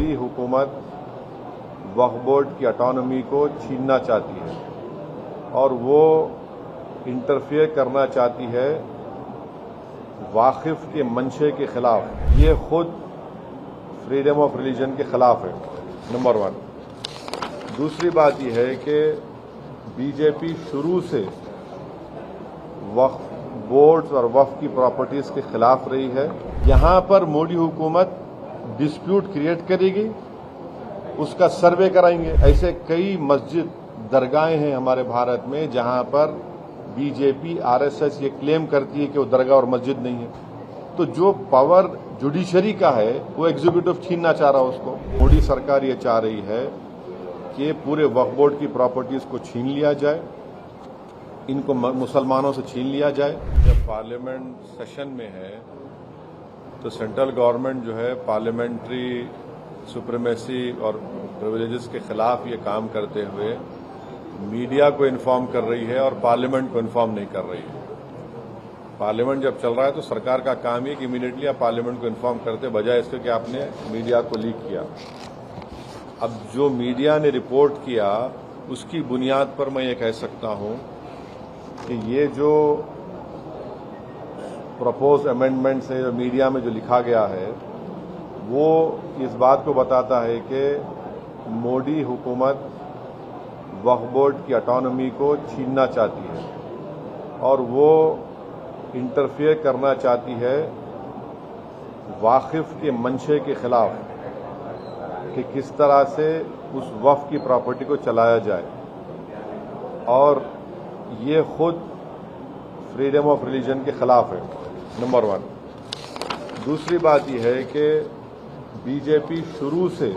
मोदी हुकूमत वक्फ बोर्ड की ऑटोनॉमी को छीनना चाहती है और वो इंटरफेयर करना चाहती है वाकिफ के मंशे के खिलाफ। ये खुद फ्रीडम ऑफ रिलीजन के खिलाफ है, नंबर 1। दूसरी बात यह है कि बीजेपी शुरू से वक्फ बोर्ड्स और वक्फ की प्रॉपर्टीज के खिलाफ रही है। यहां पर मोदी हुकूमत डिस्प्यूट क्रिएट करेगी, उसका सर्वे कराएंगे। ऐसे कई मस्जिद दरगाहें हैं हमारे भारत में जहां पर बीजेपी आरएसएस ये क्लेम करती है कि वो दरगाह और मस्जिद नहीं है। तो जो पावर जुडिशरी का है वो एग्जीक्यूटिव छीनना चाह रहा है उसको। मोदी सरकार ये चाह रही है कि पूरे वक्फ बोर्ड की प्रॉपर्टीज को छीन लिया जाए, इनको मुसलमानों से छीन लिया जाए। जब पार्लियामेंट सेशन में है तो सेंट्रल गवर्नमेंट जो है पार्लियामेंट्री सुप्रीमेसी और प्रिविलेजेस के खिलाफ ये काम करते हुए मीडिया को इन्फॉर्म कर रही है और पार्लियामेंट को इन्फॉर्म नहीं कर रही है। पार्लियामेंट जब चल रहा है तो सरकार का काम है कि इमीडिएटली आप पार्लियामेंट को इन्फॉर्म करते, बजाय इसके कि आपने मीडिया को लीक किया। अब जो मीडिया ने रिपोर्ट किया उसकी बुनियाद पर मैं ये कह सकता हूं कि ये जो प्रपोज अमेंडमेंट्स है, जो मीडिया में जो लिखा गया है, वो इस बात को बताता है कि मोदी हुकूमत वक्फ बोर्ड की ऑटोनॉमी को छीनना चाहती है और वो इंटरफेयर करना चाहती है वाकिफ के मंशे के खिलाफ कि किस तरह से उस वक्फ की प्रॉपर्टी को चलाया जाए। और ये खुद फ्रीडम ऑफ रिलीजन के खिलाफ है, नंबर 1। दूसरी बात यह है कि बीजेपी शुरू से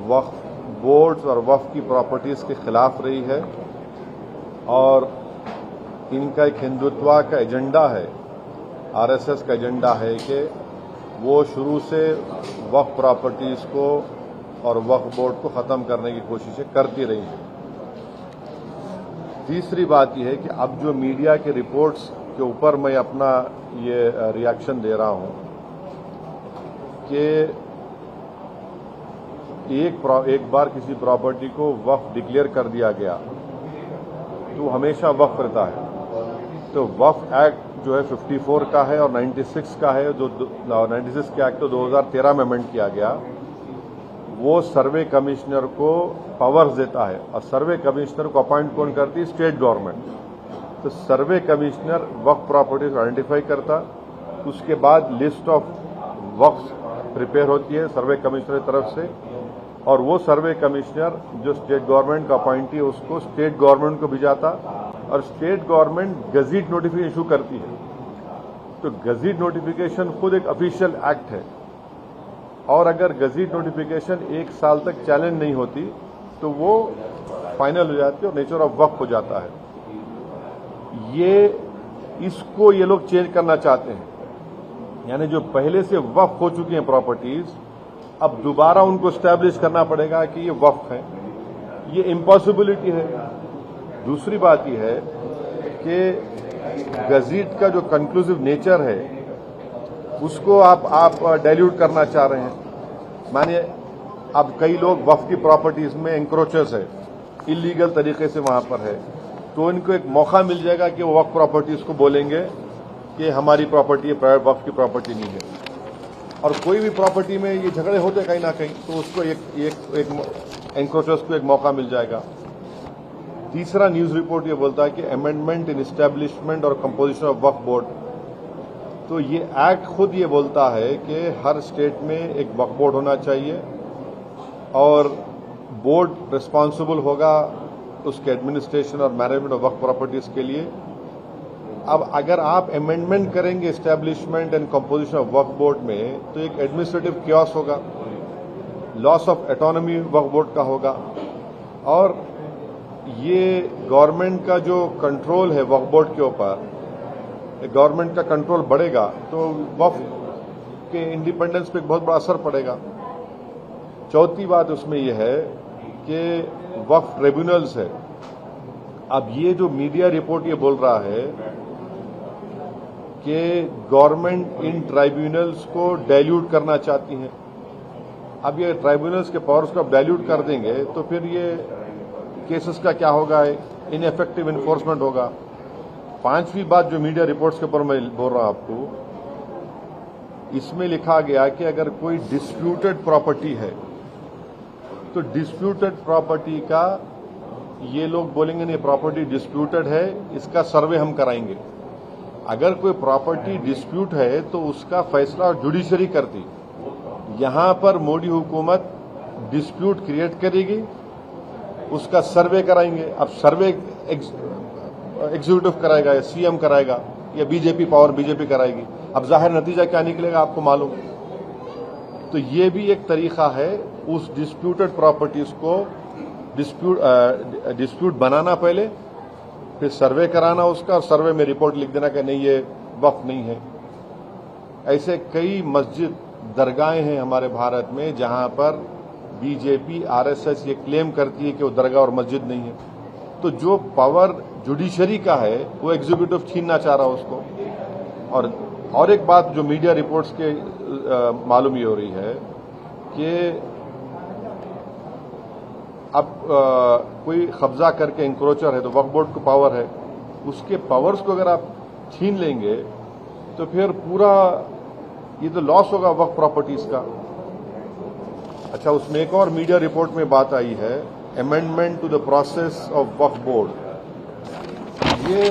वक्फ बोर्ड्स और वक्फ की प्रॉपर्टीज के खिलाफ रही है और इनका एक हिंदुत्व का एजेंडा है, आरएसएस का एजेंडा है कि वो शुरू से वक्फ प्रॉपर्टीज को और वक्फ बोर्ड को खत्म करने की कोशिशें करती रही हैं। तीसरी बात यह है कि अब जो मीडिया के रिपोर्ट्स के ऊपर मैं अपना ये रिएक्शन दे रहा हूं कि एक बार किसी प्रॉपर्टी को वक्फ डिक्लेयर कर दिया गया तो हमेशा वक्फ रहता है। तो वक्फ एक्ट जो है 54 का है और 96 का है, जो 96 के एक्ट तो 2013 में अमेंड किया गया। वो सर्वे कमिश्नर को पावर्स देता है और सर्वे कमिश्नर को अपॉइंट कौन करती है? State government. तो सर्वे कमिश्नर वक्फ प्रॉपर्टीज को आइडेंटिफाई करता, उसके बाद लिस्ट ऑफ वक्फ प्रिपेयर होती है सर्वे कमिश्नर की तरफ से और वो सर्वे कमिश्नर जो स्टेट गवर्नमेंट का अपॉइंटी है उसको स्टेट गवर्नमेंट को भिजाता और state government gazette notification issue करती है। तो गजीट नोटिफिकेशन खुद एक ऑफिशियल एक्ट है और अगर गजीट नोटिफिकेशन 1 साल तक चैलेंज नहीं होती तो वो फाइनल हो जाती है और नेचर ऑफ वक्फ हो जाता है। इसको ये लोग चेंज करना चाहते हैं, यानी जो पहले से वक्फ हो चुकी हैं प्रॉपर्टीज, अब दोबारा उनको स्टैब्लिश करना पड़ेगा कि ये वक्फ है। ये इम्पॉसिबिलिटी है। दूसरी बात यह है कि गजीट का जो कंक्लूसिव नेचर है उसको आप डाइल्यूट करना चाह रहे हैं। मानिए अब कई लोग वक्फ की प्रॉपर्टीज में एंक्रोचर्स है, इलीगल तरीके से वहां पर है, तो इनको एक मौका मिल जाएगा कि वो वक्फ प्रॉपर्टीज को बोलेंगे कि हमारी प्रॉपर्टी है, प्राइवेट वक्फ की प्रॉपर्टी नहीं है। और कोई भी प्रॉपर्टी में ये झगड़े होते कहीं ना कहीं, तो उसको एक एंक्रोचर्स को एक मौका मिल जाएगा। तीसरा न्यूज रिपोर्ट ये बोलता है कि अमेंडमेंट इन एस्टेब्लिशमेंट और कंपोजिशन ऑफ वक्फ बोर्ड। तो ये एक्ट खुद ये बोलता है कि हर स्टेट में एक वक्फ बोर्ड होना चाहिए और बोर्ड रिस्पॉन्सिबल होगा उसके एडमिनिस्ट्रेशन और मैनेजमेंट ऑफ वक्फ प्रॉपर्टीज के लिए। अब अगर आप अमेंडमेंट करेंगे establishment and composition of Waqf board में तो एक एडमिनिस्ट्रेटिव क्योस होगा, loss of autonomy Waqf board का होगा और ये गवर्नमेंट का जो कंट्रोल है वक्फ बोर्ड के ऊपर, गवर्नमेंट का कंट्रोल बढ़ेगा तो वक्फ के इंडिपेंडेंस पे बहुत बड़ा असर पड़ेगा। चौथी बात उसमें यह है कि वक्फ ट्रिब्यूनल्स है। अब ये जो मीडिया रिपोर्ट ये बोल रहा है कि गवर्नमेंट इन ट्राइब्यूनल्स को डाइल्यूट करना चाहती है अब ये ट्राइब्यूनल्स के पावर्स को आप डाइल्यूट कर देंगे तो फिर ये केसेस का क्या होगा, इनएफेक्टिव इन्फोर्समेंट होगा। पांचवी बात जो मीडिया रिपोर्ट्स के ऊपर मैं बोल रहा हूं आपको, इसमें लिखा गया कि अगर कोई डिस्प्यूटेड प्रॉपर्टी है तो डिस्प्यूटेड प्रॉपर्टी का ये लोग बोलेंगे नहीं प्रॉपर्टी डिस्प्यूटेड है, इसका सर्वे हम कराएंगे। अगर कोई प्रॉपर्टी डिस्प्यूट है तो उसका फैसला जुडिशरी करती। यहां पर मोदी हुकूमत डिस्प्यूट क्रिएट करेगी, उसका सर्वे कराएंगे। अब सर्वे एग्जीक्यूटिव कराएगा या सीएम कराएगा या बीजेपी कराएगी। अब जाहिर नतीजा क्या निकलेगा आपको मालूम। तो ये भी एक तरीका है उस डिस्प्यूटेड प्रॉपर्टीज को डिस्प्यूट बनाना, पहले फिर सर्वे कराना उसका, और सर्वे में रिपोर्ट लिख देना कि नहीं ये वक्फ नहीं है। ऐसे कई मस्जिद दरगाहें हैं हमारे भारत में जहां पर बीजेपी आरएसएस ये क्लेम करती है कि वो दरगाह और मस्जिद नहीं है। तो जो पावर जुडिशरी का है वो एग्जीक्यूटिव छीनना चाह रहा है उसको। और एक बात जो मीडिया रिपोर्ट्स के मालूम ये हो रही है कि अब कोई कब्जा करके इंक्रोचर है तो वक्फ बोर्ड को पावर है, उसके पावर्स को अगर आप छीन लेंगे तो फिर पूरा ये तो लॉस होगा वक्फ प्रॉपर्टीज का। अच्छा, उसमें एक और मीडिया रिपोर्ट में बात आई है, amendment to the process of Waqf board. ये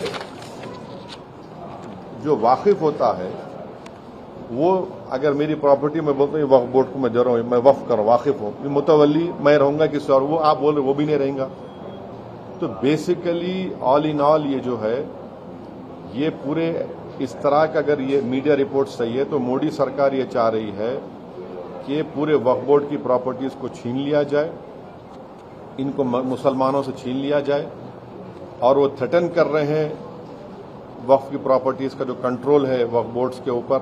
जो वाकिफ होता है वो अगर मेरी प्रॉपर्टी में बोलता हूँ वक्फ बोर्ड को मैं दे रहा हूँ, मैं वक्फ कर वाकिफ हूँ, मुतवल्ली मैं रहूंगा किसी और, वो आप बोल रहे वो भी नहीं रहेगा। तो बेसिकली ऑल इन ऑल ये जो है ये पूरे इस तरह का, अगर ये मीडिया रिपोर्ट सही है तो मोदी सरकार ये चाह रही है कि पूरे वक्फ बोर्ड की प्रॉपर्टीज को छीन लिया जाए, इनको मुसलमानों से छीन लिया जाए। और वो थ्रेटन कर रहे हैं वक्फ की प्रॉपर्टीज का जो कंट्रोल है वक्फ बोर्ड्स के ऊपर,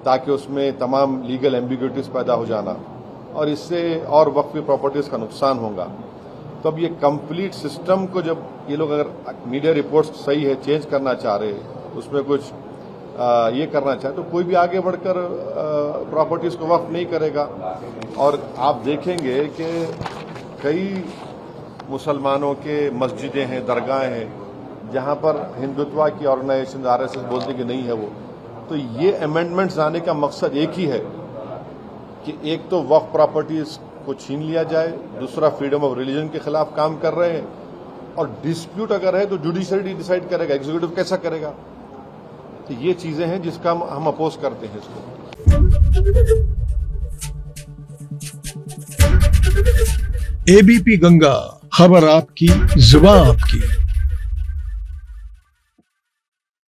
ताकि उसमें तमाम लीगल एम्बिग्यूटीज पैदा हो जाना और इससे और वक्फ की प्रॉपर्टीज का नुकसान होगा। तो अब ये कंप्लीट सिस्टम को जब ये लोग अगर मीडिया रिपोर्ट्स सही है चेंज करना चाह रहे, उसमें कुछ ये करना चाहे तो कोई भी आगे बढ़कर प्रॉपर्टीज को वक्फ नहीं करेगा। और आप देखेंगे कि कई मुसलमानों के मस्जिदें हैं, दरगाहें हैं जहां पर हिंदुत्व की ऑर्गेनाइजेशन आरएसएस बोलती कि नहीं है वो। तो ये अमेंडमेंट्स आने का मकसद एक ही है कि एक तो वक्फ प्रॉपर्टीज को छीन लिया जाए, दूसरा फ्रीडम ऑफ रिलीजन के खिलाफ काम कर रहे हैं, और डिस्प्यूट अगर है तो जुडिशरी डिसाइड करेगा, एग्जीक्यूटिव कैसा करेगा। तो ये चीजें हैं जिसका हम अपोज करते हैं इसको। एबीपी गंगा, खबर आपकी, जुबान आपकी।